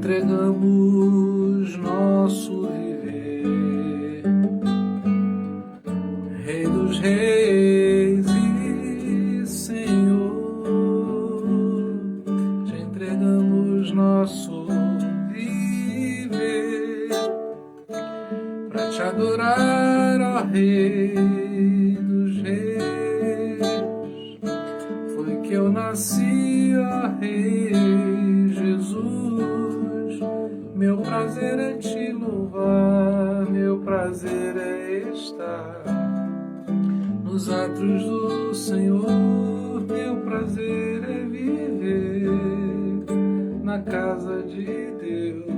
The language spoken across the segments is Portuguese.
entregamos nosso viver, Rei dos Reis e Senhor, te entregamos nosso viver, para te adorar, ó Rei dos Reis. Foi que eu nasci, ó Rei Jesus. Meu prazer é te louvar, meu prazer é estar nos atos do Senhor. Meu prazer é viver na casa de Deus,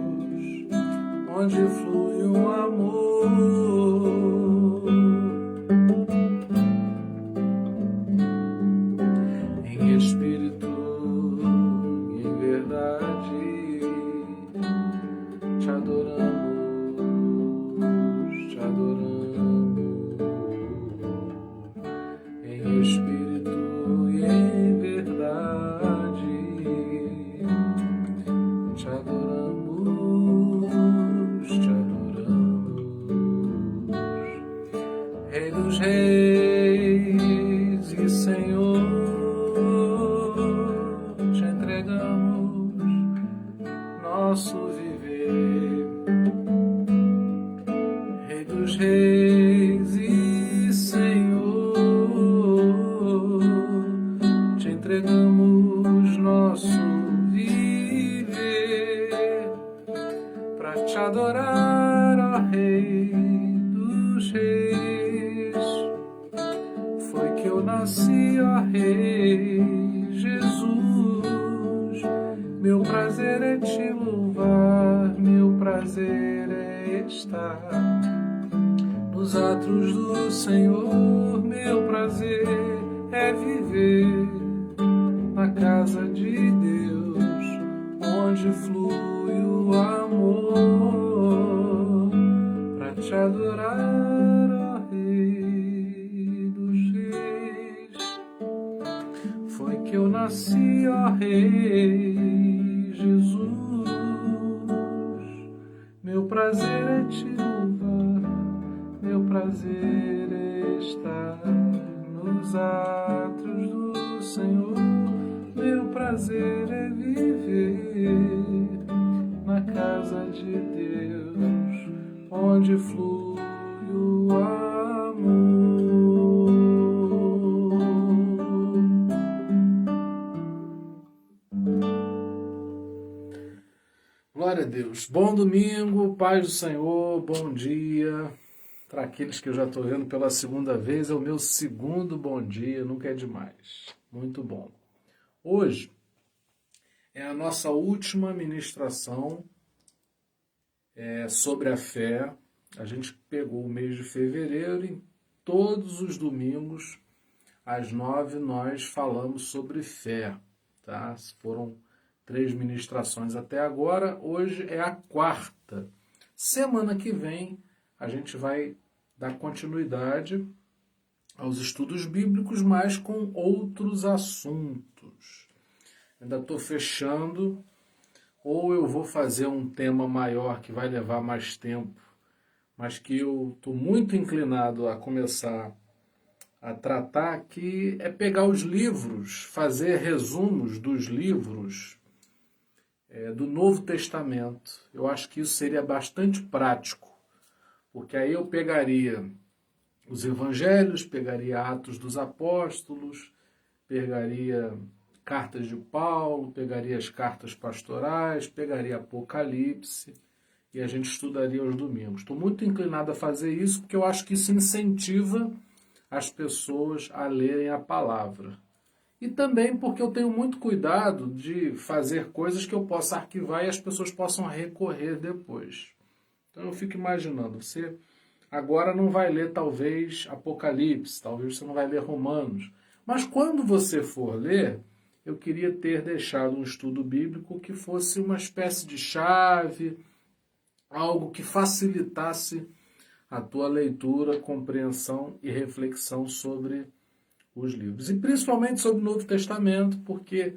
onde flui um amor. Em espírito e em verdade, te adoramos, te adoramos. Em espírito e em verdade, te adoramos, te adoramos. Rei dos Reis e Senhor, te entregamos nosso viver. Rei dos Reis e Senhor, te entregamos nosso viver, para te adorar, ó Rei dos Reis. Foi que eu nasci, ó Rei Jesus. Meu prazer é te louvar, meu prazer é estar nos atos do Senhor. Meu prazer é viver na casa de Deus, onde flui o amor, para te adorar, ó Rei dos Reis. Foi que eu nasci, ó Rei Jesus. Meu prazer é te louvar, meu prazer é estar nos atos do Senhor. Meu prazer é viver na casa de Deus, onde flui o amor. Glória a Deus. Bom domingo, paz do Senhor, bom dia. Para aqueles que eu já estou vendo pela segunda vez, é o meu segundo bom dia, nunca é demais. Muito bom. Hoje é a nossa última ministração sobre a fé. A gente pegou o mês de fevereiro e todos os domingos, às 9, nós falamos sobre fé. Tá? Foram 3 ministrações até agora, hoje é a 4ª. Semana que vem a gente vai dar continuidade aos estudos bíblicos, mas com outros assuntos. Ainda estou fechando, ou eu vou fazer um tema maior que vai levar mais tempo, mas que eu estou muito inclinado a começar a tratar, que é pegar os livros, fazer resumos dos livros do Novo Testamento. Eu acho que isso seria bastante prático, porque aí eu pegaria os evangelhos, pegaria Atos dos Apóstolos, pegaria cartas de Paulo, pegaria as cartas pastorais, pegaria Apocalipse e a gente estudaria aos domingos. Estou muito inclinado a fazer isso porque eu acho que isso incentiva as pessoas a lerem a palavra. E também porque eu tenho muito cuidado de fazer coisas que eu possa arquivar e as pessoas possam recorrer depois. Então eu fico imaginando, você agora não vai ler talvez Apocalipse, talvez você não vai ler Romanos, mas quando você for ler, eu queria ter deixado um estudo bíblico que fosse uma espécie de chave, algo que facilitasse a tua leitura, compreensão e reflexão sobre os livros. E principalmente sobre o Novo Testamento, porque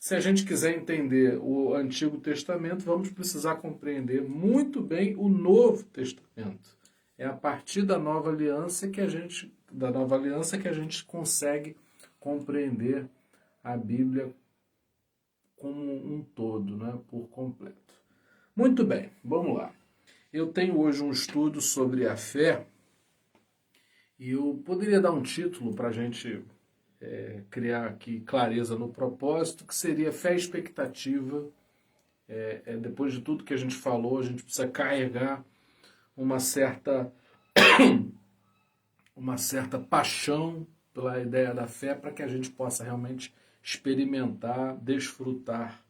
se a gente quiser entender o Antigo Testamento, vamos precisar compreender muito bem o Novo Testamento. É a partir da nova aliança que a gente consegue compreender a Bíblia como um todo, né, por completo. Muito bem, vamos lá. Eu tenho hoje um estudo sobre a fé e eu poderia dar um título para a gente criar aqui clareza no propósito, que seria fé e expectativa. Depois de tudo que a gente falou, a gente precisa carregar uma certa paixão pela ideia da fé para que a gente possa realmente experimentar, desfrutar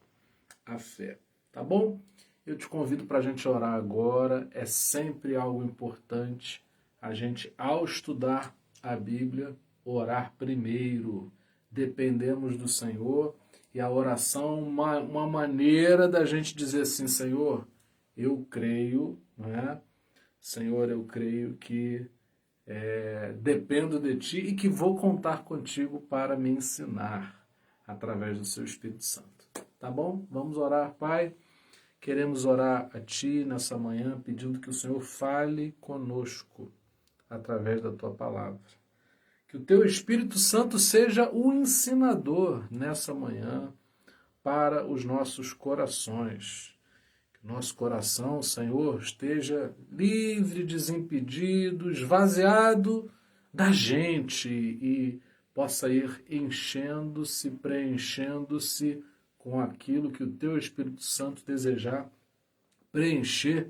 a fé. Tá bom? Eu te convido para a gente orar agora. É sempre algo importante a gente, ao estudar a Bíblia, orar primeiro. Dependemos do Senhor e a oração é uma maneira da gente dizer assim: Senhor, eu creio, não é? Senhor, eu creio que dependo de Ti e que vou contar contigo para me ensinar através do Seu Espírito Santo. Tá bom? Vamos orar, Pai. Queremos orar a Ti nessa manhã, pedindo que o Senhor fale conosco através da Tua palavra. Que o Teu Espírito Santo seja o ensinador nessa manhã para os nossos corações. Que o nosso coração, Senhor, esteja livre, desimpedido, esvaziado da gente e possa ir enchendo-se, preenchendo-se com aquilo que o Teu Espírito Santo desejar preencher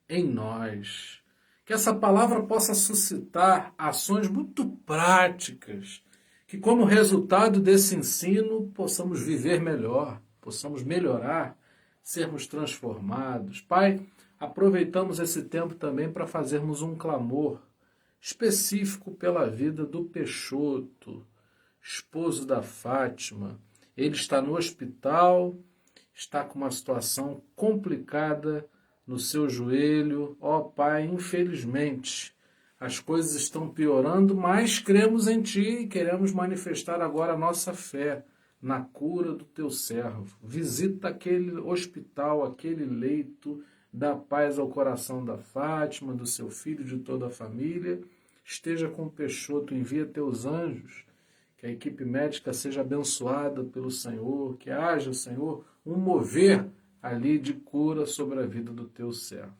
em nós. Que essa palavra possa suscitar ações muito práticas, que como resultado desse ensino possamos viver melhor, possamos melhorar, sermos transformados. Pai, aproveitamos esse tempo também para fazermos um clamor específico pela vida do Peixoto, esposo da Fátima. Ele está no hospital, está com uma situação complicada no seu joelho. Ó Pai, infelizmente, as coisas estão piorando, mas cremos em Ti e queremos manifestar agora a nossa fé na cura do Teu servo. Visita aquele hospital, aquele leito, dá paz ao coração da Fátima, do seu filho, de toda a família. Esteja com o Peixoto, envia Teus anjos, que a equipe médica seja abençoada pelo Senhor, que haja, Senhor, um mover ali de cura sobre a vida do Teu servo.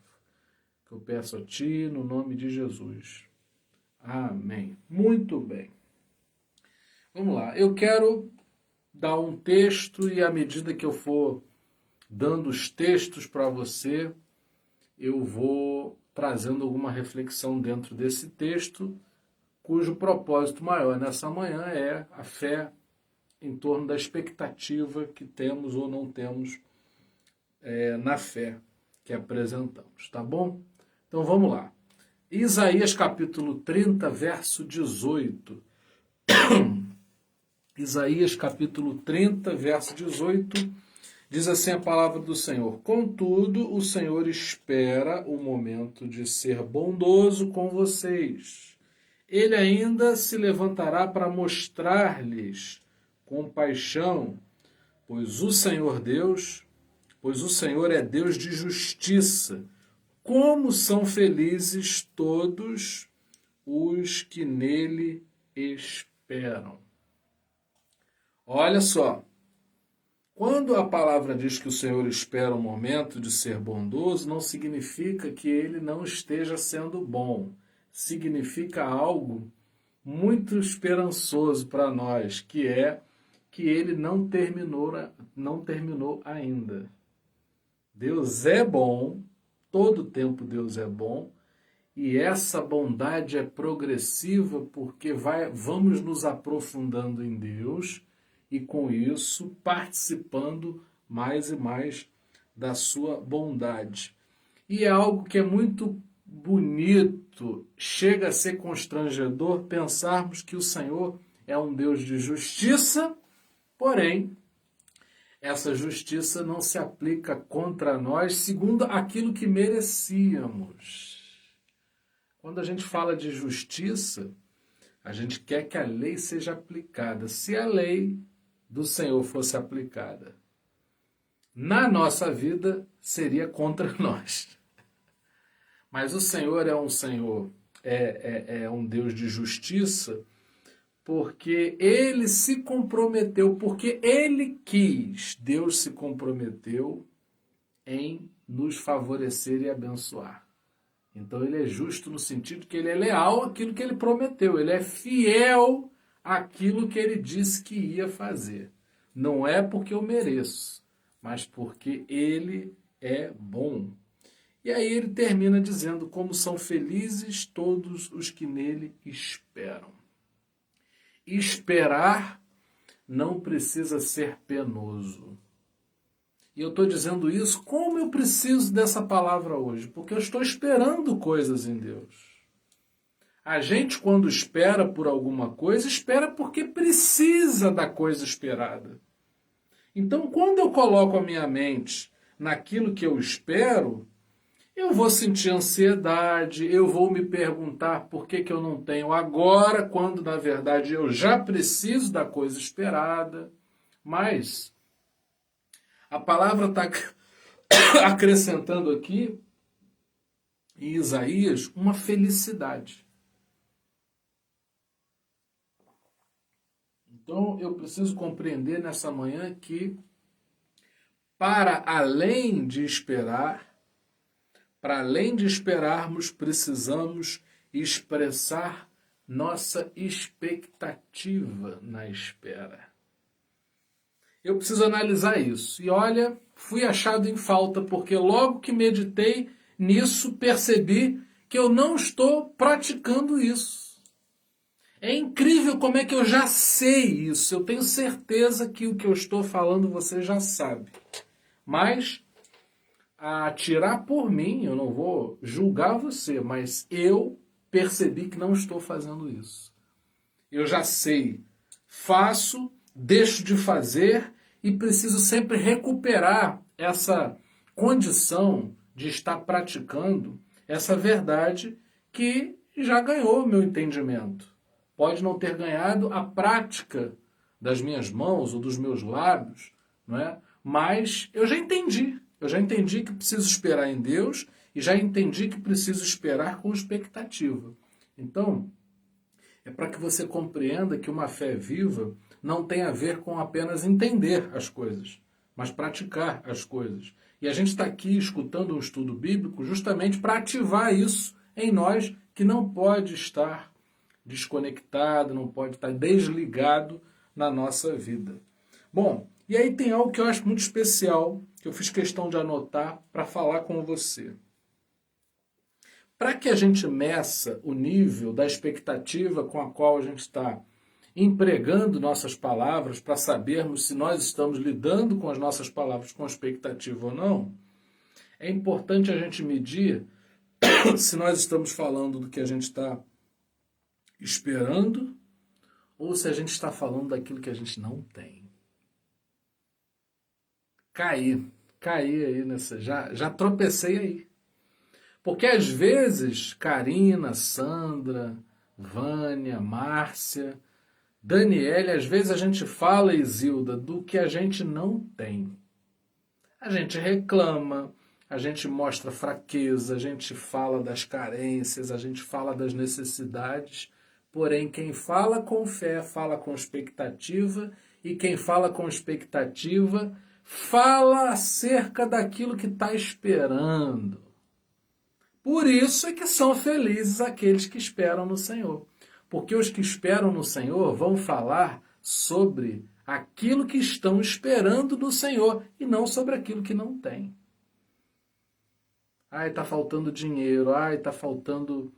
Que eu peço a Ti, no nome de Jesus. Amém. Muito bem. Vamos lá. Eu quero dar um texto e à medida que eu for dando os textos para você, eu vou trazendo alguma reflexão dentro desse texto, cujo propósito maior nessa manhã é a fé em torno da expectativa que temos ou não temos na fé que apresentamos, tá bom? Então vamos lá. Isaías capítulo 30, verso 18. Isaías capítulo 30, verso 18, diz assim a palavra do Senhor: Contudo, o Senhor espera o momento de ser bondoso com vocês. Ele ainda se levantará para mostrar-lhes compaixão, pois o Senhor é Deus de justiça. Como são felizes todos os que nele esperam. Olha só, quando a palavra diz que o Senhor espera o momento de ser bondoso, não significa que ele não esteja sendo bom. Significa algo muito esperançoso para nós, que é que ele não terminou ainda. Deus é bom, todo tempo Deus é bom, e essa bondade é progressiva porque vamos nos aprofundando em Deus e com isso participando mais e mais da sua bondade. E é algo que é muito bonito, chega a ser constrangedor pensarmos que o Senhor é um Deus de justiça, porém, essa justiça não se aplica contra nós segundo aquilo que merecíamos. Quando a gente fala de justiça, a gente quer que a lei seja aplicada. Se a lei do Senhor fosse aplicada na nossa vida, seria contra nós. Mas o Senhor é um Senhor, é um Deus de justiça, porque Ele se comprometeu, porque Ele quis, Deus se comprometeu em nos favorecer e abençoar. Então Ele é justo no sentido que Ele é leal àquilo que Ele prometeu, Ele é fiel àquilo que Ele disse que ia fazer. Não é porque eu mereço, mas porque Ele é bom. E aí ele termina dizendo como são felizes todos os que nele esperam. Esperar não precisa ser penoso. E eu estou dizendo isso, como eu preciso dessa palavra hoje? Porque eu estou esperando coisas em Deus. A gente, quando espera por alguma coisa, espera porque precisa da coisa esperada. Então, quando eu coloco a minha mente naquilo que eu espero, eu vou sentir ansiedade, eu vou me perguntar por que eu não tenho agora, quando na verdade eu já preciso da coisa esperada. Mas a palavra está acrescentando aqui, em Isaías, uma felicidade. Então eu preciso compreender nessa manhã que, para além de esperar, para além de esperarmos, precisamos expressar nossa expectativa na espera. Eu preciso analisar isso. E olha, fui achado em falta, porque logo que meditei nisso, percebi que eu não estou praticando isso. É incrível como é que eu já sei isso. Eu tenho certeza que o que eu estou falando você já sabe. Mas a tirar por mim, eu não vou julgar você, mas eu percebi que não estou fazendo isso. Eu já sei, faço, deixo de fazer e preciso sempre recuperar essa condição de estar praticando essa verdade que já ganhou meu entendimento. Pode não ter ganhado a prática das minhas mãos ou dos meus lábios, não é? Mas eu já entendi. Eu já entendi que preciso esperar em Deus e já entendi que preciso esperar com expectativa. Então, é para que você compreenda que uma fé viva não tem a ver com apenas entender as coisas, mas praticar as coisas. E a gente está aqui escutando um estudo bíblico justamente para ativar isso em nós, que não pode estar desconectado, não pode estar desligado na nossa vida. Bom, e aí tem algo que eu acho muito especial, que eu fiz questão de anotar para falar com você. Para que a gente meça o nível da expectativa com a qual a gente está empregando nossas palavras, para sabermos se nós estamos lidando com as nossas palavras com expectativa ou não, é importante a gente medir se nós estamos falando do que a gente está esperando ou se a gente está falando daquilo que a gente não tem. Caí aí nessa, já tropecei aí. Porque às vezes, Karina, Sandra, Vânia, Márcia, Daniele, às vezes a gente fala, Isilda, do que a gente não tem. A gente reclama, a gente mostra fraqueza, a gente fala das carências, a gente fala das necessidades, porém quem fala com fé, fala com expectativa, e quem fala com expectativa, fala acerca daquilo que está esperando. Por isso é que são felizes aqueles que esperam no Senhor. Porque os que esperam no Senhor vão falar sobre aquilo que estão esperando no Senhor e não sobre aquilo que não tem. Ai, está faltando dinheiro, ai, está faltando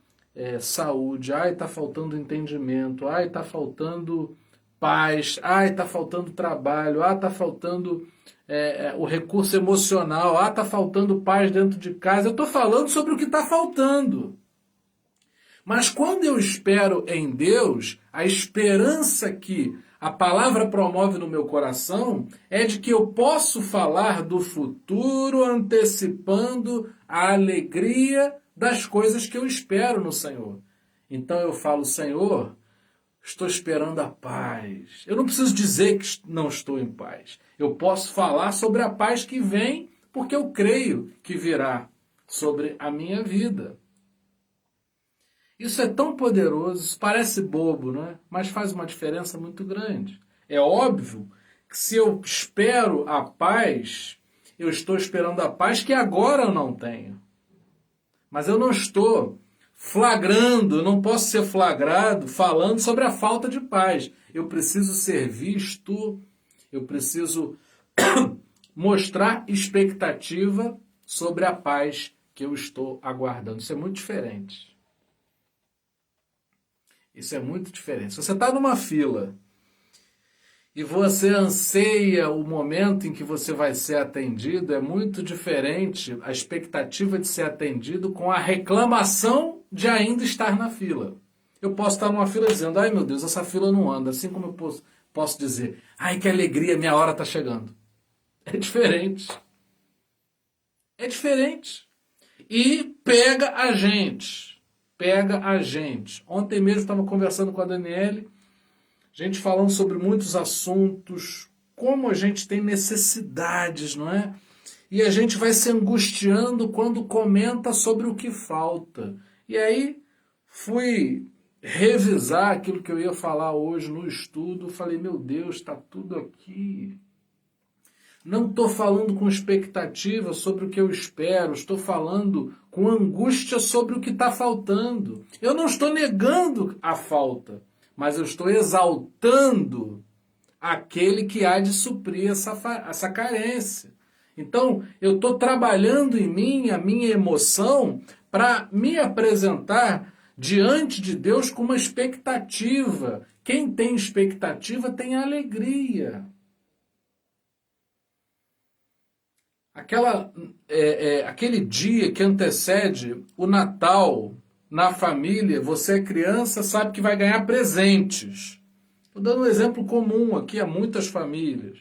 saúde, ai, está faltando entendimento, ai, está faltando paz, ai, está faltando trabalho, ai, está faltando o recurso emocional, ai, está faltando paz dentro de casa. Eu estou falando sobre o que está faltando. Mas quando eu espero em Deus, a esperança que a palavra promove no meu coração é de que eu posso falar do futuro antecipando a alegria das coisas que eu espero no Senhor. Então eu falo, Senhor, Estou esperando a paz. Eu não preciso dizer que não estou em paz. Eu posso falar sobre a paz que vem, porque eu creio que virá sobre a minha vida. Isso é tão poderoso, isso parece bobo, não é? Mas faz uma diferença muito grande. É óbvio que se eu espero a paz, eu estou esperando a paz que agora eu não tenho. Mas eu não estou flagrando, eu não posso ser flagrado falando sobre a falta de paz. Eu preciso ser visto, eu preciso mostrar expectativa sobre a paz que eu estou aguardando. Isso é muito diferente. Isso é muito diferente. Se você está numa fila e você anseia o momento em que você vai ser atendido, é muito diferente a expectativa de ser atendido com a reclamação de ainda estar na fila. Eu posso estar numa fila dizendo, ai meu Deus, essa fila não anda, assim como eu posso dizer, ai que alegria, minha hora está chegando. É diferente. É diferente. E pega a gente. Pega a gente. Ontem mesmo estava conversando com a Daniele, gente falando sobre muitos assuntos, como a gente tem necessidades, não é? E a gente vai se angustiando quando comenta sobre o que falta. E aí fui revisar aquilo que eu ia falar hoje no estudo, falei, meu Deus, está tudo aqui. Não estou falando com expectativa sobre o que eu espero, estou falando com angústia sobre o que está faltando. Eu não estou negando a falta, mas eu estou exaltando aquele que há de suprir essa carência. Então, eu estou trabalhando em mim a minha emoção para me apresentar diante de Deus com uma expectativa. Quem tem expectativa tem alegria. Aquele dia que antecede o Natal na família, você é criança, sabe que vai ganhar presentes. Estou dando um exemplo comum aqui a muitas famílias.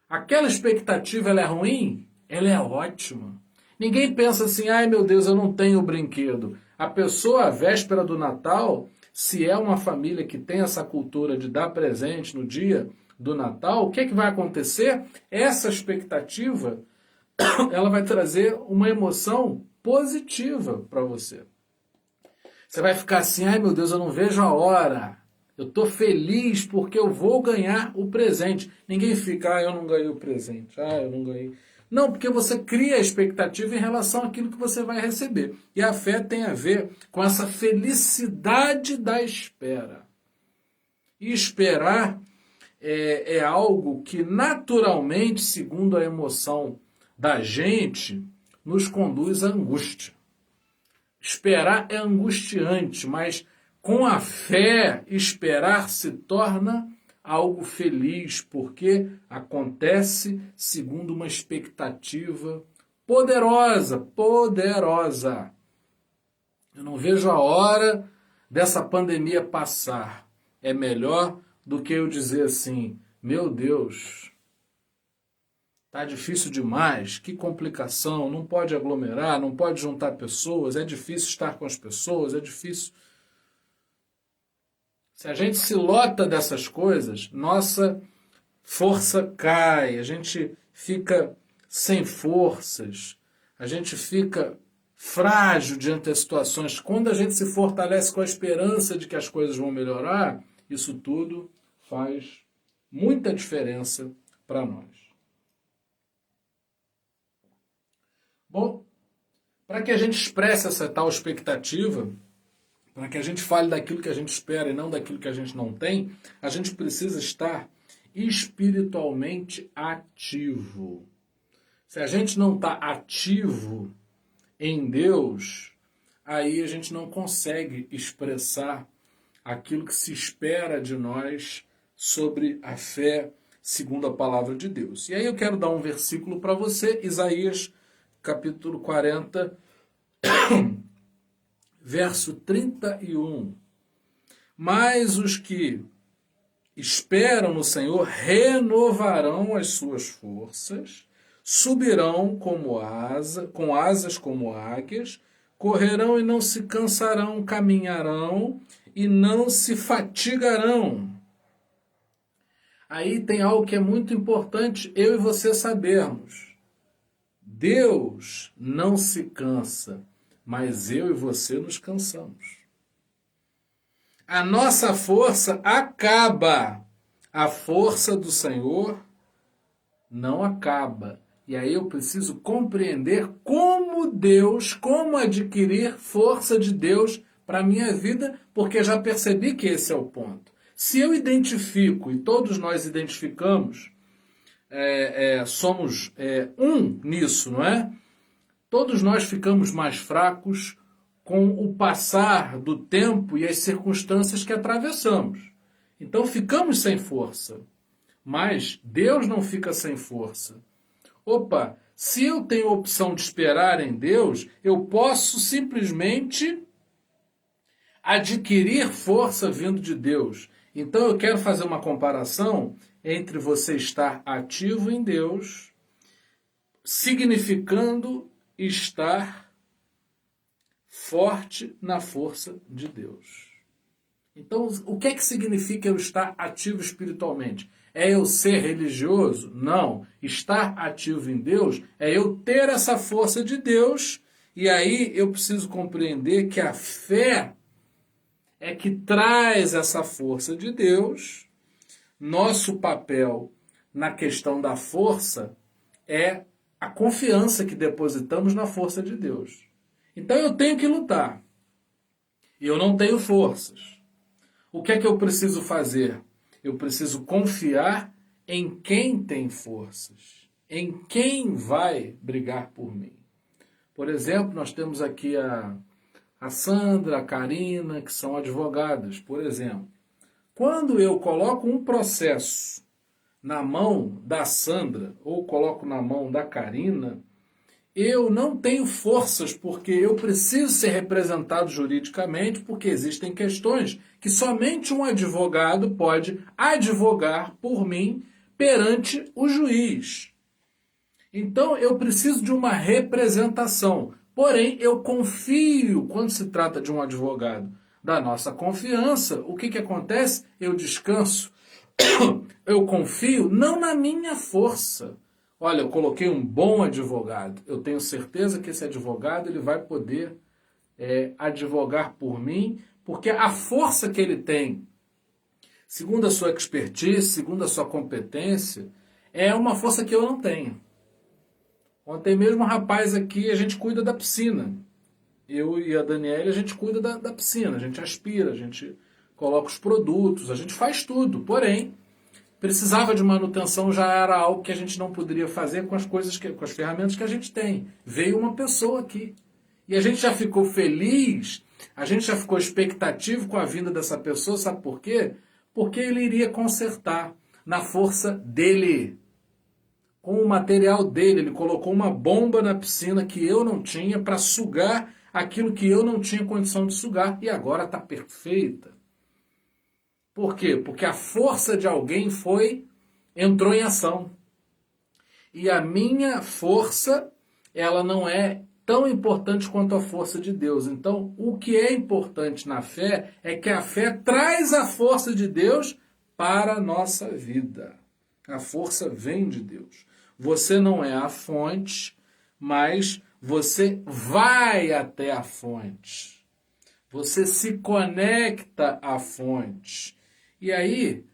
Aquela expectativa ela é ruim? Ela é ótima. Ninguém pensa assim, ai meu Deus, eu não tenho brinquedo. A pessoa, à véspera do Natal, se é uma família que tem essa cultura de dar presente no dia do Natal, o que é que vai acontecer? Essa expectativa ela vai trazer uma emoção positiva para você. Você vai ficar assim, ai meu Deus, eu não vejo a hora. Eu estou feliz porque eu vou ganhar o presente. Ninguém fica, eu não ganhei o presente, eu não ganhei. Não, porque você cria a expectativa em relação àquilo que você vai receber. E a fé tem a ver com essa felicidade da espera. E esperar é algo que naturalmente, segundo a emoção da gente, nos conduz à angústia. Esperar é angustiante, mas com a fé, esperar se torna algo feliz, porque acontece segundo uma expectativa poderosa, poderosa. Eu não vejo a hora dessa pandemia passar. É melhor do que eu dizer assim, meu Deus, tá difícil demais, que complicação, não pode aglomerar, não pode juntar pessoas, é difícil estar com as pessoas, é difícil. Se a gente se lota dessas coisas, nossa força cai, a gente fica sem forças, a gente fica frágil diante das situações. Quando a gente se fortalece com a esperança de que as coisas vão melhorar, isso tudo faz muita diferença para nós. Bom, para que a gente expresse essa tal expectativa, para que a gente fale daquilo que a gente espera e não daquilo que a gente não tem, a gente precisa estar espiritualmente ativo. Se a gente não está ativo em Deus, aí a gente não consegue expressar aquilo que se espera de nós sobre a fé segundo a palavra de Deus. E aí eu quero dar um versículo para você, Isaías capítulo 40, verso 31. Mas os que esperam no Senhor renovarão as suas forças, subirão com asas como águias, correrão e não se cansarão, caminharão e não se fatigarão. Aí tem algo que é muito importante eu e você sabermos. Deus não se cansa, mas eu e você nos cansamos. A nossa força acaba. A força do Senhor não acaba. E aí eu preciso compreender como adquirir força de Deus para a minha vida, porque já percebi que esse é o ponto. Se eu identifico, e todos nós identificamos, somos um nisso, não é? Todos nós ficamos mais fracos com o passar do tempo e as circunstâncias que atravessamos. Então ficamos sem força. Mas Deus não fica sem força. Opa, se eu tenho a opção de esperar em Deus, eu posso simplesmente adquirir força vindo de Deus. Então eu quero fazer uma comparação entre você estar ativo em Deus, significando estar forte na força de Deus. Então, o que é que significa eu estar ativo espiritualmente? É eu ser religioso? Não. Estar ativo em Deus é eu ter essa força de Deus, e aí eu preciso compreender que a fé é que traz essa força de Deus. Nosso papel na questão da força é a confiança que depositamos na força de Deus. Então eu tenho que lutar. E eu não tenho forças. O que é que eu preciso fazer? Eu preciso confiar em quem tem forças, em quem vai brigar por mim. Por exemplo, nós temos aqui a Sandra, a Karina, que são advogadas, por exemplo. Quando eu coloco um processo na mão da Sandra ou coloco na mão da Karina, eu não tenho forças porque eu preciso ser representado juridicamente, porque existem questões que somente um advogado pode advogar por mim perante o juiz. Então eu preciso de uma representação. Porém, eu confio, quando se trata de um advogado, da nossa confiança, o que acontece? Eu descanso, eu confio não na minha força. Olha, eu coloquei um bom advogado. Eu tenho certeza que esse advogado ele vai poder advogar por mim, porque a força que ele tem, segundo a sua expertise, segundo a sua competência, é uma força que eu não tenho. Ontem mesmo um rapaz aqui, a gente cuida da piscina. Eu e a Daniela, a gente cuida da piscina, a gente aspira, a gente coloca os produtos, a gente faz tudo. Porém, precisava de manutenção, já era algo que a gente não poderia fazer com as coisas, com as ferramentas que a gente tem. Veio uma pessoa aqui. E a gente já ficou feliz, a gente já ficou expectativo com a vinda dessa pessoa, sabe por quê? Porque ele iria consertar na força dele, com o material dele. Ele colocou uma bomba na piscina que eu não tinha para sugar aquilo que eu não tinha condição de sugar. E agora está perfeita. Por quê? Porque a força de alguém entrou em ação. E a minha força, ela não é tão importante quanto a força de Deus. Então, o que é importante na fé é que a fé traz a força de Deus para a nossa vida. A força vem de Deus. Você não é a fonte, mas você vai até a fonte. Você se conecta à fonte. E aí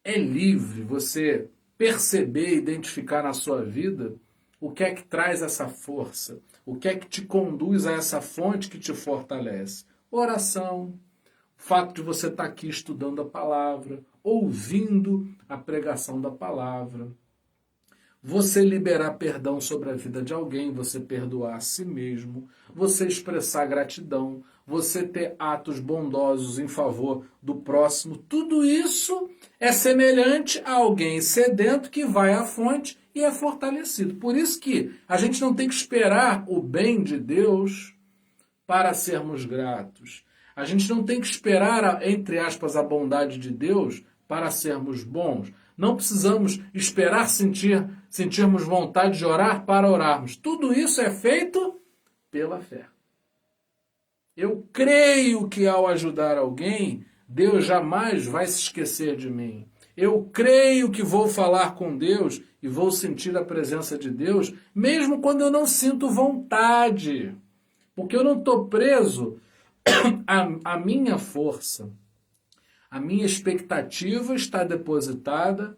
é livre você perceber, identificar na sua vida o que é que traz essa força, o que é que te conduz a essa fonte que te fortalece. Oração, o fato de você estar aqui estudando a palavra, ouvindo a pregação da palavra. Você liberar perdão sobre a vida de alguém, você perdoar a si mesmo, você expressar gratidão, você ter atos bondosos em favor do próximo, tudo isso é semelhante a alguém sedento que vai à fonte e é fortalecido. Por isso que a gente não tem que esperar o bem de Deus para sermos gratos. A gente não tem que esperar, entre aspas, a bondade de Deus para sermos bons. Não precisamos esperar sentirmos vontade de orar para orarmos. Tudo isso é feito pela fé. Eu creio que ao ajudar alguém, Deus jamais vai se esquecer de mim. Eu creio que vou falar com Deus e vou sentir a presença de Deus, mesmo quando eu não sinto vontade. Porque eu não estou preso à minha força. A minha expectativa está depositada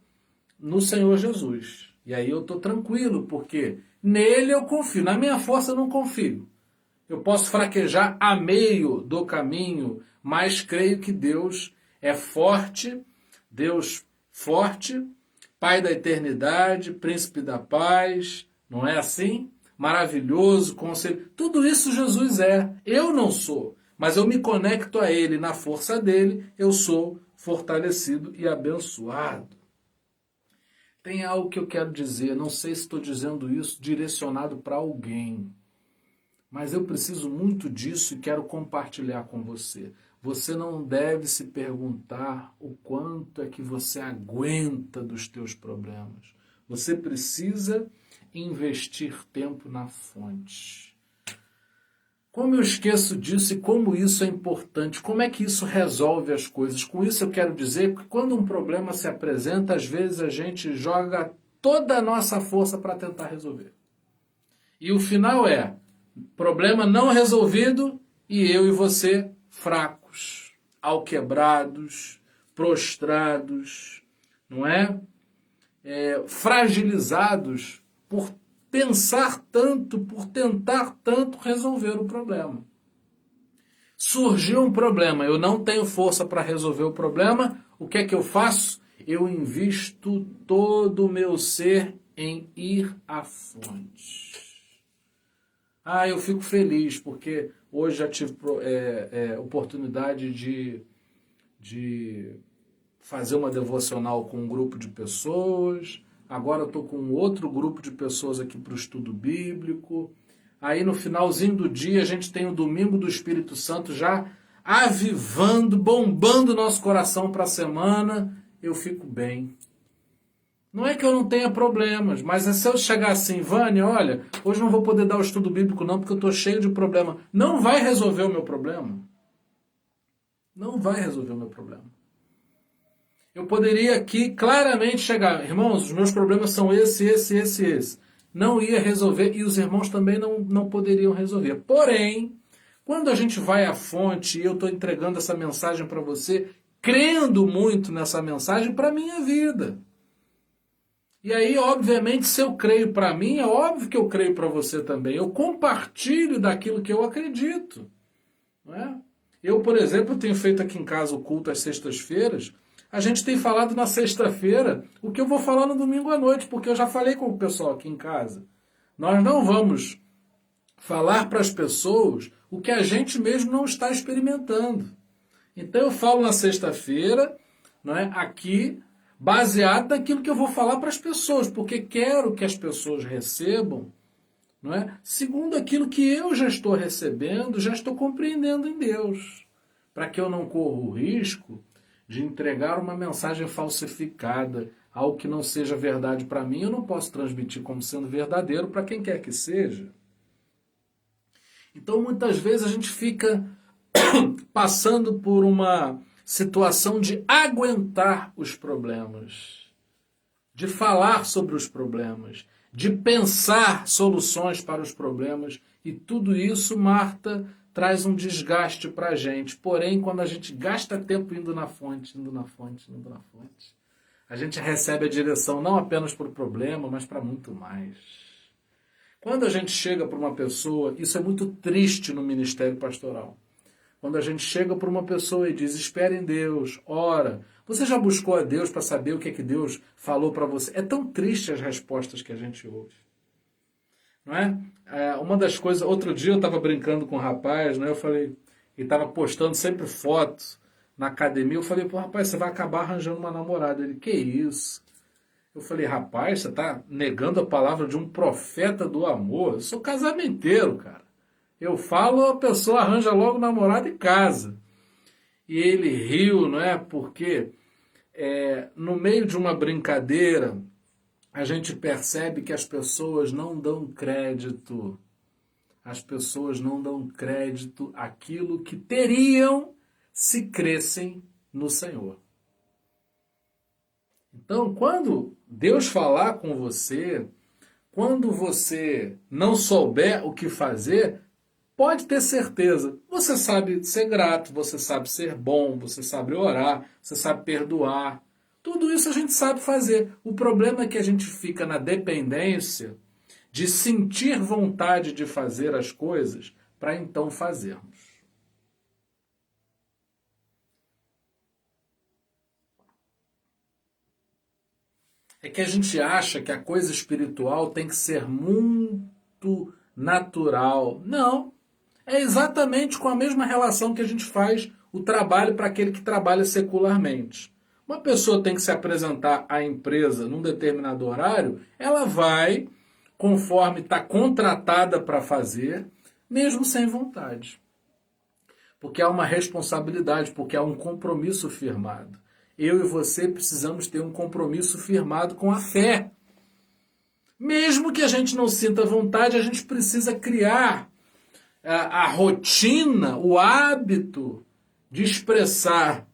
no Senhor Jesus. E aí eu estou tranquilo, porque nele eu confio. Na minha força eu não confio. Eu posso fraquejar a meio do caminho, mas creio que Deus é forte, Deus forte, Pai da eternidade, Príncipe da paz, não é assim? Maravilhoso, conselho. Tudo isso Jesus é. Eu não sou, mas eu me conecto a Ele. Na força dele, eu sou fortalecido e abençoado. Tem algo que eu quero dizer, não sei se estou dizendo isso direcionado para alguém. Mas eu preciso muito disso e quero compartilhar com você. Você não deve se perguntar o quanto é que você aguenta dos teus problemas. Você precisa investir tempo na fonte. Como eu esqueço disso e como isso é importante? Como é que isso resolve as coisas? Com isso eu quero dizer que quando um problema se apresenta, às vezes a gente joga toda a nossa força para tentar resolver. E o final é problema não resolvido e eu e você fracos, alquebrados, prostrados, não é? Fragilizados por pensar tanto, por tentar tanto resolver o problema. Surgiu um problema, eu não tenho força para resolver o problema, o que é que eu faço? Eu invisto todo o meu ser em ir à fonte. Eu fico feliz, porque hoje já tive oportunidade de fazer uma devocional com um grupo de pessoas, agora estou com outro grupo de pessoas aqui para o estudo bíblico. Aí no finalzinho do dia a gente tem o Domingo do Espírito Santo já avivando, bombando nosso coração para a semana. Eu fico bem. Não é que eu não tenha problemas, mas é se eu chegar assim, Vânia, olha, hoje não vou poder dar o estudo bíblico não, porque eu estou cheio de problema. Não vai resolver o meu problema. Não vai resolver o meu problema. Eu poderia aqui claramente chegar, irmãos, os meus problemas são esse. Não ia resolver e os irmãos também não poderiam resolver. Porém, quando a gente vai à fonte e eu estou entregando essa mensagem para você, crendo muito nessa mensagem para a minha vida. E aí, obviamente, se eu creio para mim, é óbvio que eu creio para você também. Eu compartilho daquilo que eu acredito. Não é? Eu, por exemplo, tenho feito aqui em casa o culto às sextas-feiras. A gente tem falado na sexta-feira o que eu vou falar no domingo à noite, porque eu já falei com o pessoal aqui em casa. Nós não vamos falar para as pessoas o que a gente mesmo não está experimentando. Então eu falo na sexta-feira, não é, aqui, baseado naquilo que eu vou falar para as pessoas, porque quero que as pessoas recebam, não é, segundo aquilo que eu já estou recebendo, já estou compreendendo em Deus, para que eu não corra o risco de entregar uma mensagem falsificada, algo que não seja verdade para mim, eu não posso transmitir como sendo verdadeiro para quem quer que seja. Então, muitas vezes a gente fica passando por uma situação de aguentar os problemas, de falar sobre os problemas, de pensar soluções para os problemas, e tudo isso, Marta, traz um desgaste para a gente. Porém, quando a gente gasta tempo indo na fonte, a gente recebe a direção não apenas para o problema, mas para muito mais. Quando a gente chega para uma pessoa, isso é muito triste no ministério pastoral. Quando a gente chega para uma pessoa e diz, espere em Deus, ora, você já buscou a Deus para saber o que é que Deus falou para você? É tão triste as respostas que a gente ouve. Não é? Uma das coisas, outro dia eu estava brincando com um rapaz, né? Eu falei, ele estava postando sempre fotos na academia, eu falei, pô, rapaz, você vai acabar arranjando uma namorada. Ele, que isso? Eu falei, rapaz, você está negando a palavra de um profeta do amor? Eu sou casamenteiro, cara. Eu falo, a pessoa arranja logo namorado e casa. E ele riu, não é? Porque no meio de uma brincadeira, a gente percebe que as pessoas não dão crédito as pessoas não dão crédito àquilo que teriam se crescem no Senhor. Então, quando Deus falar com você, quando você não souber o que fazer, pode ter certeza, você sabe ser grato, você sabe ser bom, você sabe orar, você sabe perdoar. Tudo isso a gente sabe fazer. O problema é que a gente fica na dependência de sentir vontade de fazer as coisas para então fazermos. É que a gente acha que a coisa espiritual tem que ser muito natural. Não. É exatamente com a mesma relação que a gente faz o trabalho para aquele que trabalha secularmente. Uma pessoa tem que se apresentar à empresa num determinado horário, ela vai, conforme está contratada para fazer, mesmo sem vontade. Porque há uma responsabilidade, porque há um compromisso firmado. Eu e você precisamos ter um compromisso firmado com a fé. Mesmo que a gente não sinta vontade, a gente precisa criar a rotina, o hábito de expressar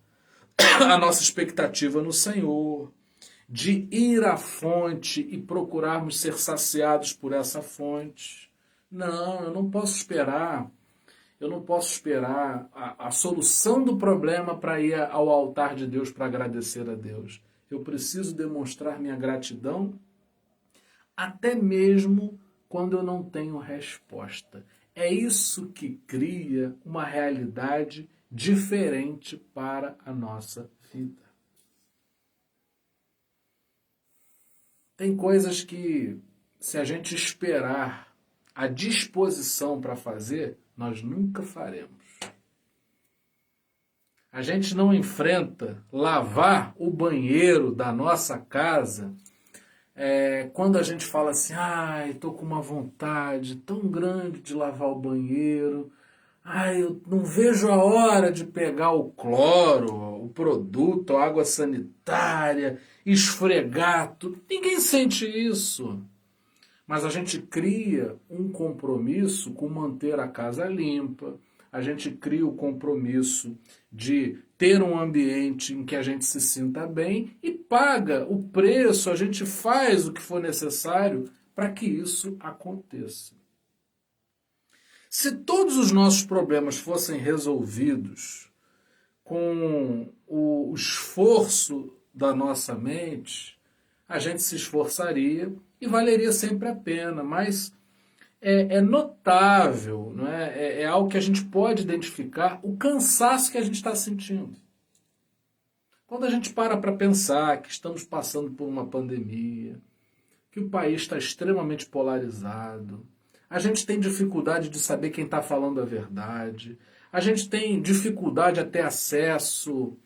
a nossa expectativa no Senhor, de ir à fonte e procurarmos ser saciados por essa fonte. Não, eu não posso esperar. Eu não posso esperar a solução do problema para ir ao altar de Deus para agradecer a Deus. Eu preciso demonstrar minha gratidão até mesmo quando eu não tenho resposta. É isso que cria uma realidade diferente para a nossa vida. Tem coisas que, se a gente esperar a disposição para fazer, nós nunca faremos. A gente não enfrenta lavar o banheiro da nossa casa quando a gente fala assim, ai, estou com uma vontade tão grande de lavar o banheiro, ai, eu não vejo a hora de pegar o cloro, o produto, a água sanitária, esfregar tudo. Ninguém sente isso. Mas a gente cria um compromisso com manter a casa limpa, a gente cria o compromisso de ter um ambiente em que a gente se sinta bem e paga o preço, a gente faz o que for necessário para que isso aconteça. Se todos os nossos problemas fossem resolvidos com o esforço da nossa mente, a gente se esforçaria e valeria sempre a pena, mas é notável, não é? É algo que a gente pode identificar, o cansaço que a gente está sentindo. Quando a gente para pensar que estamos passando por uma pandemia, que o país está extremamente polarizado, a gente tem dificuldade de saber quem está falando a verdade, a gente tem dificuldade a ter acesso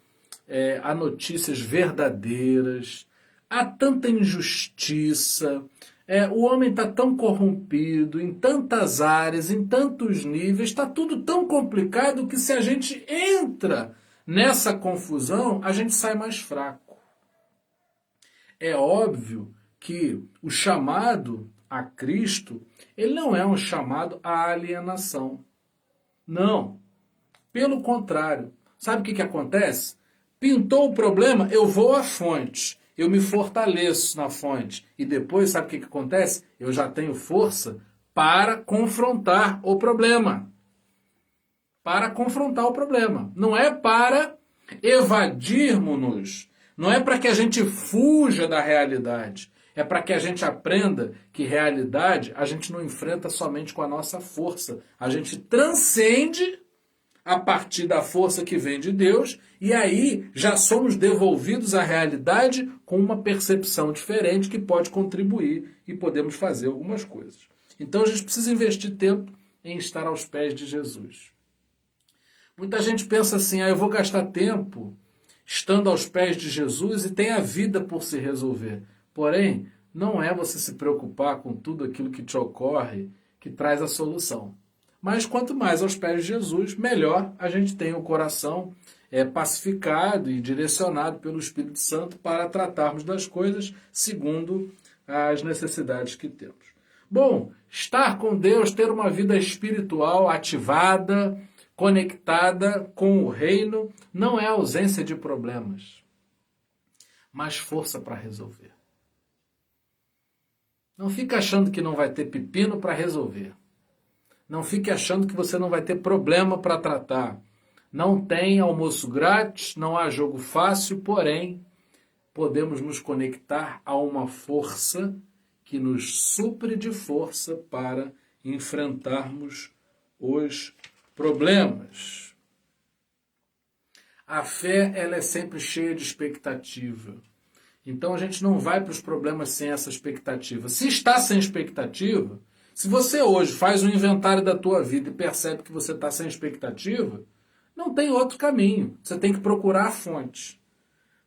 a notícias verdadeiras, há tanta injustiça, o homem está tão corrompido em tantas áreas, em tantos níveis, está tudo tão complicado que se a gente entra nessa confusão, a gente sai mais fraco. É óbvio que o chamado a Cristo, ele não é um chamado à alienação. Não. Pelo contrário. Sabe o que acontece? Pintou o problema, eu vou à fonte. Eu me fortaleço na fonte. E depois, sabe o que acontece? Eu já tenho força para confrontar o problema. Para confrontar o problema. Não é para evadirmos-nos. Não é para que a gente fuja da realidade. É para que a gente aprenda que realidade a gente não enfrenta somente com a nossa força. A gente transcende a partir da força que vem de Deus, e aí já somos devolvidos à realidade com uma percepção diferente que pode contribuir e podemos fazer algumas coisas. Então a gente precisa investir tempo em estar aos pés de Jesus. Muita gente pensa assim, eu vou gastar tempo estando aos pés de Jesus e tem a vida por se resolver. Porém, não é você se preocupar com tudo aquilo que te ocorre que traz a solução. Mas quanto mais aos pés de Jesus, melhor a gente tem o coração pacificado e direcionado pelo Espírito Santo para tratarmos das coisas segundo as necessidades que temos. Bom, estar com Deus, ter uma vida espiritual ativada, conectada com o reino, não é ausência de problemas, mas força para resolver. Não fique achando que não vai ter pepino para resolver. Não fique achando que você não vai ter problema para tratar. Não tem almoço grátis, não há jogo fácil, porém, podemos nos conectar a uma força que nos supre de força para enfrentarmos os problemas. A fé, ela é sempre cheia de expectativa. Então a gente não vai para os problemas sem essa expectativa. Se está sem expectativa, se você hoje faz um inventário da tua vida e percebe que você está sem expectativa, não tem outro caminho. Você tem que procurar a fonte.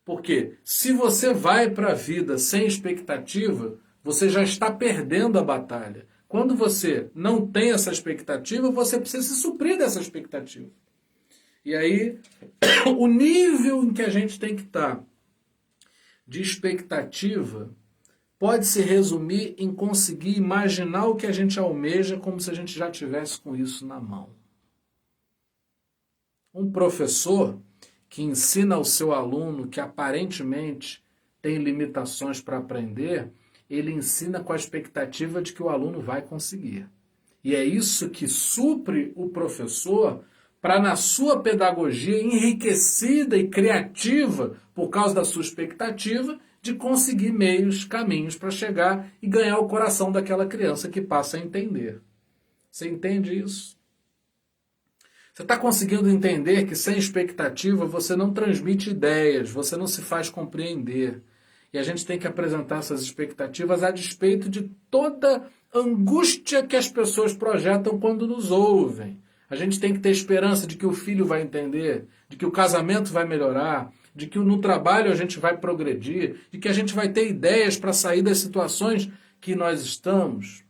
Porque se você vai para a vida sem expectativa, você já está perdendo a batalha. Quando você não tem essa expectativa, você precisa se suprir dessa expectativa. E aí, o nível em que a gente tem que estar de expectativa pode se resumir em conseguir imaginar o que a gente almeja como se a gente já tivesse com isso na mão. Um professor que ensina ao seu aluno que aparentemente tem limitações para aprender, ele ensina com a expectativa de que o aluno vai conseguir. E é isso que supre o professor para, na sua pedagogia enriquecida e criativa, por causa da sua expectativa, de conseguir meios, caminhos para chegar e ganhar o coração daquela criança que passa a entender. Você entende isso? Você está conseguindo entender que sem expectativa você não transmite ideias, você não se faz compreender. E a gente tem que apresentar essas expectativas a despeito de toda angústia que as pessoas projetam quando nos ouvem. A gente tem que ter esperança de que o filho vai entender, de que o casamento vai melhorar, de que no trabalho a gente vai progredir, de que a gente vai ter ideias para sair das situações que nós estamos.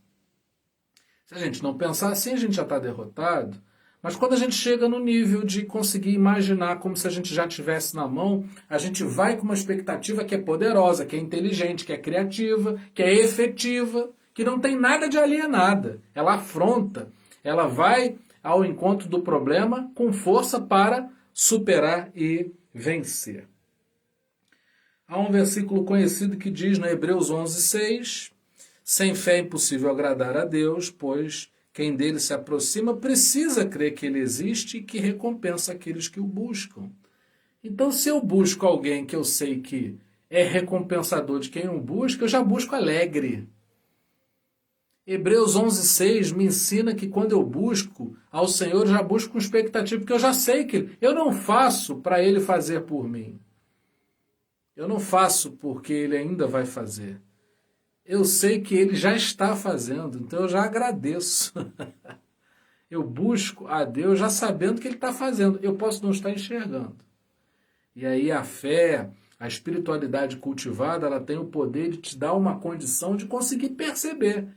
Se a gente não pensar assim, a gente já está derrotado. Mas quando a gente chega no nível de conseguir imaginar como se a gente já tivesse na mão, a gente vai com uma expectativa que é poderosa, que é inteligente, que é criativa, que é efetiva, que não tem nada de alienada. Ela afronta, ela vai ao encontro do problema com força para superar e vencer. Há um versículo conhecido que diz no Hebreus 11:6, sem fé é impossível agradar a Deus, pois quem dele se aproxima precisa crer que ele existe e que recompensa aqueles que o buscam. Então, se eu busco alguém que eu sei que é recompensador de quem o busca, eu já busco alegre. Hebreus 11:6 me ensina que quando eu busco ao Senhor, eu já busco com expectativa, porque eu já sei que eu não faço para Ele fazer por mim. Eu não faço porque Ele ainda vai fazer. Eu sei que Ele já está fazendo, então eu já agradeço. Eu busco a Deus já sabendo que Ele está fazendo. Eu posso não estar enxergando. E aí a fé, a espiritualidade cultivada, ela tem o poder de te dar uma condição de conseguir perceber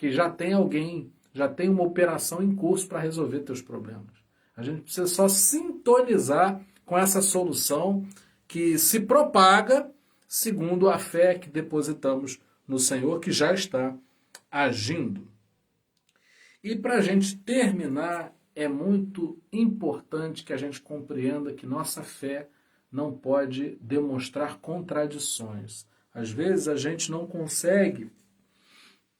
que já tem alguém, já tem uma operação em curso para resolver teus problemas. A gente precisa só sintonizar com essa solução que se propaga segundo a fé que depositamos no Senhor, que já está agindo. E para a gente terminar, é muito importante que a gente compreenda que nossa fé não pode demonstrar contradições. Às vezes a gente não consegue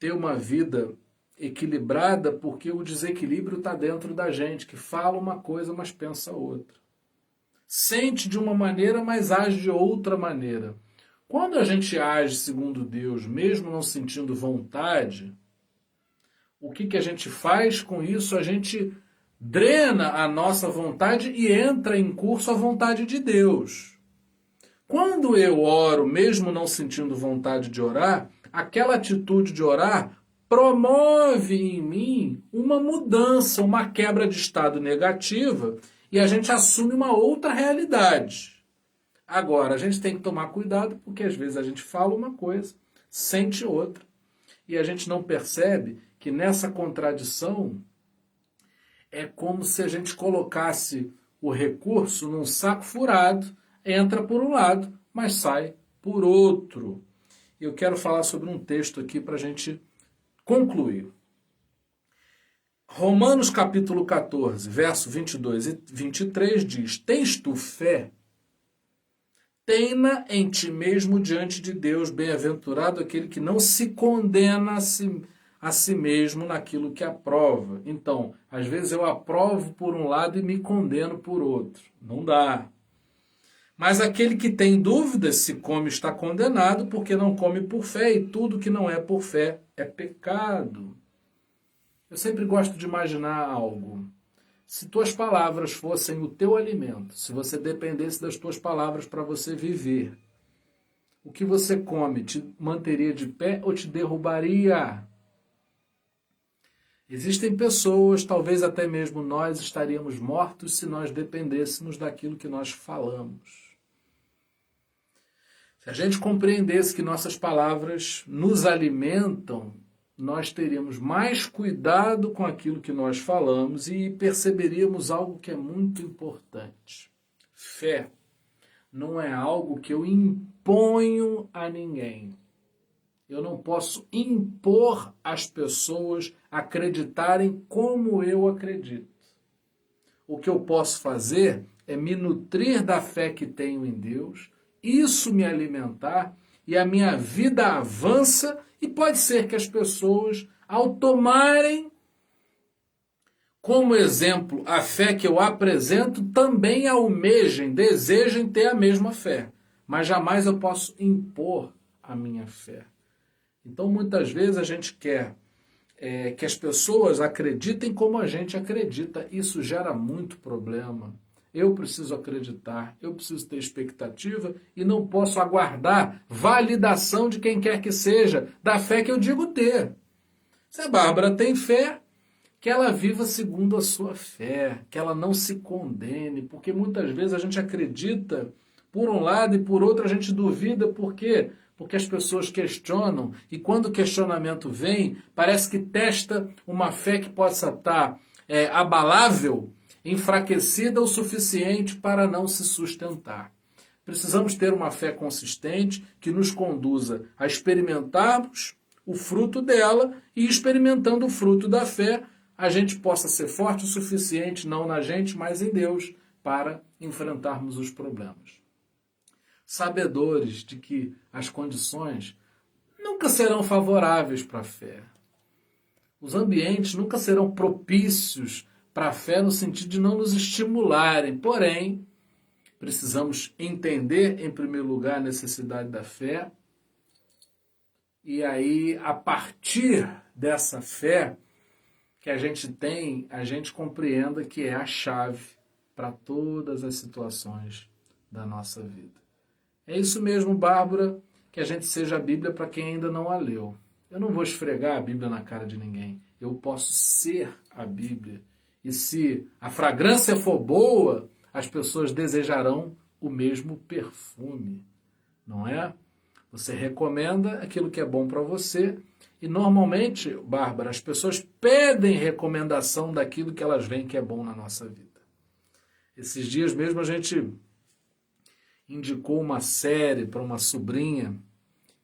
ter uma vida equilibrada porque o desequilíbrio está dentro da gente, que fala uma coisa, mas pensa outra. Sente de uma maneira, mas age de outra maneira. Quando a gente age segundo Deus, mesmo não sentindo vontade, o que a gente faz com isso? A gente drena a nossa vontade e entra em curso a vontade de Deus. Quando eu oro, mesmo não sentindo vontade de orar, aquela atitude de orar promove em mim uma mudança, uma quebra de estado negativa e a gente assume uma outra realidade. Agora, a gente tem que tomar cuidado porque às vezes a gente fala uma coisa, sente outra e a gente não percebe que nessa contradição é como se a gente colocasse o recurso num saco furado, entra por um lado, mas sai por outro. Eu quero falar sobre um texto aqui para a gente concluir. Romanos capítulo 14, verso 22 e 23 diz: tens tu fé? Tenha em ti mesmo diante de Deus, bem-aventurado aquele que não se condena a si mesmo naquilo que aprova. Então, às vezes eu aprovo por um lado e me condeno por outro. Não dá. Mas aquele que tem dúvidas se come está condenado, porque não come por fé, e tudo que não é por fé é pecado. Eu sempre gosto de imaginar algo. Se tuas palavras fossem o teu alimento, se você dependesse das tuas palavras para você viver, o que você come te manteria de pé ou te derrubaria? Existem pessoas, talvez até mesmo nós estaríamos mortos se nós dependêssemos daquilo que nós falamos. Se a gente compreendesse que nossas palavras nos alimentam, nós teríamos mais cuidado com aquilo que nós falamos e perceberíamos algo que é muito importante. Fé não é algo que eu imponho a ninguém. Eu não posso impor às pessoas acreditarem como eu acredito. O que eu posso fazer é me nutrir da fé que tenho em Deus, isso me alimentar e a minha vida avança. E pode ser que as pessoas, ao tomarem como exemplo a fé que eu apresento, também almejem, desejem ter a mesma fé. Mas jamais eu posso impor a minha fé. Então, muitas vezes a gente quer que as pessoas acreditem como a gente acredita. Isso gera muito problema. Eu preciso acreditar, eu preciso ter expectativa e não posso aguardar validação de quem quer que seja, da fé que eu digo ter. Se a Bárbara tem fé, que ela viva segundo a sua fé, que ela não se condene, porque muitas vezes a gente acredita por um lado e por outro a gente duvida. Por quê? Porque as pessoas questionam e quando o questionamento vem, parece que testa uma fé que possa estar abalável, enfraquecida o suficiente para não se sustentar. Precisamos ter uma fé consistente que nos conduza a experimentarmos o fruto dela e, experimentando o fruto da fé, a gente possa ser forte o suficiente, não na gente, mas em Deus, para enfrentarmos os problemas. Sabedores de que as condições nunca serão favoráveis para a fé. Os ambientes nunca serão propícios para a fé no sentido de não nos estimularem. Porém, precisamos entender, em primeiro lugar, a necessidade da fé. E aí, a partir dessa fé que a gente tem, a gente compreenda que é a chave para todas as situações da nossa vida. É isso mesmo, Bárbara, que a gente seja a Bíblia para quem ainda não a leu. Eu não vou esfregar a Bíblia na cara de ninguém. Eu posso ser a Bíblia. E se a fragrância for boa, as pessoas desejarão o mesmo perfume, não é? Você recomenda aquilo que é bom para você e normalmente, Bárbara, as pessoas pedem recomendação daquilo que elas veem que é bom na nossa vida. Esses dias mesmo a gente indicou uma série para uma sobrinha,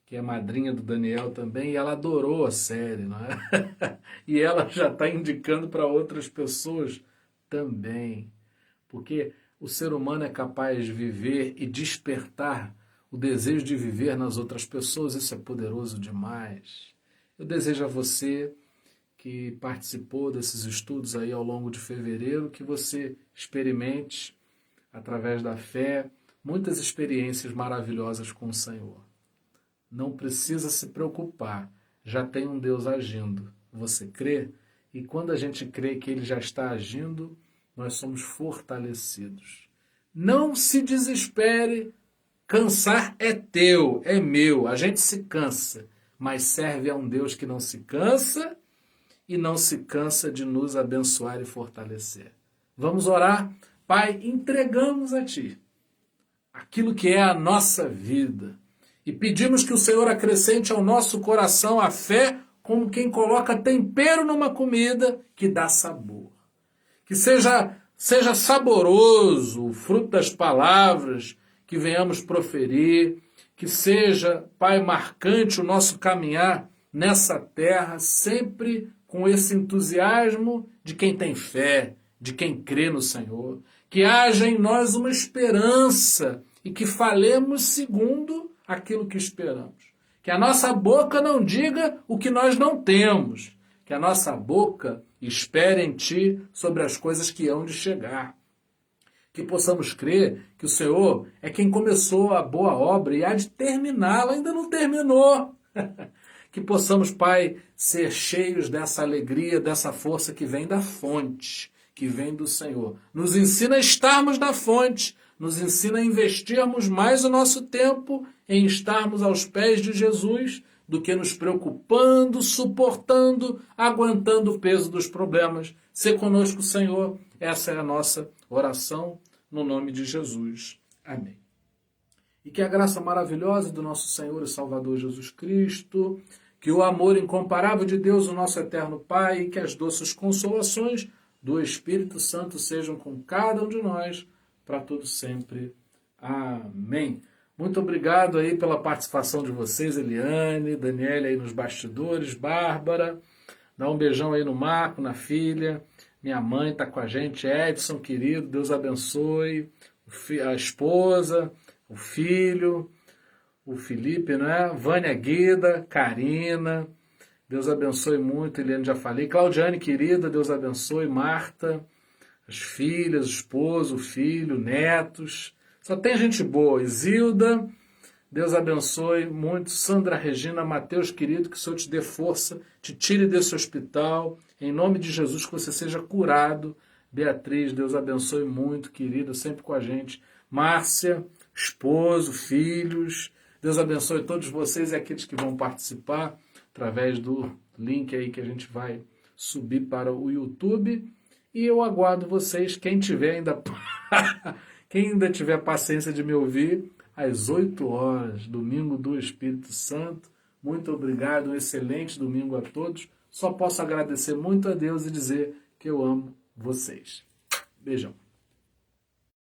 que é madrinha do Daniel também, e ela adorou a série, não é? E ela já está indicando para outras pessoas também. Porque o ser humano é capaz de viver e despertar o desejo de viver nas outras pessoas, isso é poderoso demais. Eu desejo a você que participou desses estudos aí ao longo de fevereiro, que você experimente, através da fé, muitas experiências maravilhosas com o Senhor. Não precisa se preocupar, já tem um Deus agindo. Você crê? E quando a gente crê que Ele já está agindo, nós somos fortalecidos. Não se desespere, cansar é teu, é meu, a gente se cansa, mas serve a um Deus que não se cansa e não se cansa de nos abençoar e fortalecer. Vamos orar? Pai, entregamos a Ti aquilo que é a nossa vida. E pedimos que o Senhor acrescente ao nosso coração a fé como quem coloca tempero numa comida que dá sabor. Que seja saboroso o fruto das palavras que venhamos proferir. Que seja, Pai, marcante o nosso caminhar nessa terra, sempre com esse entusiasmo de quem tem fé, de quem crê no Senhor. Que haja em nós uma esperança e que falemos segundo aquilo que esperamos. Que a nossa boca não diga o que nós não temos. Que a nossa boca espere em Ti sobre as coisas que hão de chegar. Que possamos crer que o Senhor é quem começou a boa obra e há de terminá-la, ainda não terminou. Que possamos, Pai, ser cheios dessa alegria, dessa força que vem da fonte, que vem do Senhor. Nos ensina a estarmos na fonte, nos ensina a investirmos mais o nosso tempo em estarmos aos pés de Jesus do que nos preocupando, suportando, aguentando o peso dos problemas. Se conosco, Senhor, essa é a nossa oração, no nome de Jesus. Amém. E que a graça maravilhosa do nosso Senhor e Salvador Jesus Cristo, que o amor incomparável de Deus, o nosso eterno Pai, e que as doces consolações do Espírito Santo sejam com cada um de nós, para todo sempre. Amém. Muito obrigado aí pela participação de vocês, Eliane, Daniela aí nos bastidores, Bárbara. Dá um beijão aí no Marco, na filha. Minha mãe está com a gente, Edson, querido, Deus abençoe. A esposa, o filho, o Felipe, né? Vânia Guida, Karina, Deus abençoe muito, Eliane já falei. Claudiane, querida, Deus abençoe. Marta, as filhas, o esposo, o filho, netos. Só tem gente boa. Isilda, Deus abençoe muito. Sandra Regina, Mateus, querido, que o Senhor te dê força, te tire desse hospital. Em nome de Jesus, que você seja curado. Beatriz, Deus abençoe muito, querida, sempre com a gente. Márcia, esposo, filhos. Deus abençoe todos vocês e aqueles que vão participar através do link aí que a gente vai subir para o YouTube. E eu aguardo vocês, quem ainda tiver paciência de me ouvir, às 8 horas, domingo do Espírito Santo. Muito obrigado, um excelente domingo a todos. Só posso agradecer muito a Deus e dizer que eu amo vocês. Beijão.